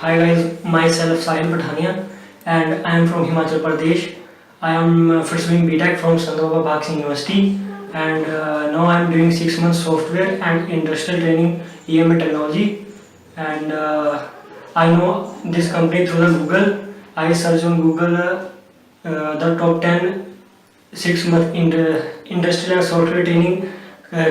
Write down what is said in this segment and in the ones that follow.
Hi guys, myself Sahil Pathania and I am from Himachal Pradesh. I am pursuing BTech from Sant Bhag Singh University and now I am doing 6 months software and industrial training EME Technology and I know this company through the Google. I search on Google the top 10 6 month industrial and software training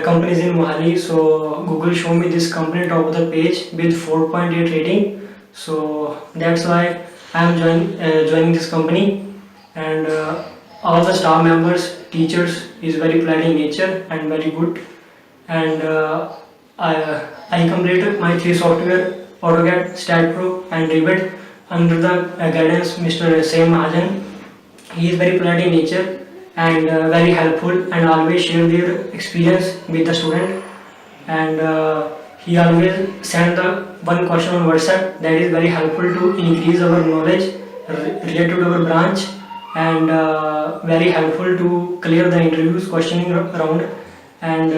companies in Mohali. So Google showed me this company top of the page with 4.8 rating. So that's why I am joining this company, and all the staff members, teachers is very polite in nature and very good. And I completed my 3 software AutoCAD, Staad Pro, and Revit under the guidance Mr. Sam Mahajan. He is very polite in nature and very helpful and always share their experience with the student. And he always send the one question on WhatsApp that is very helpful to increase our knowledge related to our branch, and very helpful to clear the interviews questioning round. And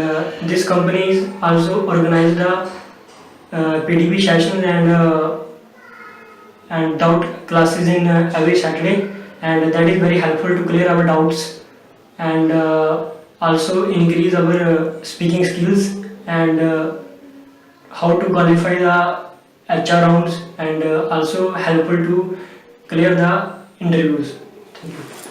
this company is also organized the PDB sessions and doubt classes in every Saturday, and that is very helpful to clear our doubts and also increase our speaking skills and how to qualify the HR rounds, and also helpful to clear the interviews. Thank you.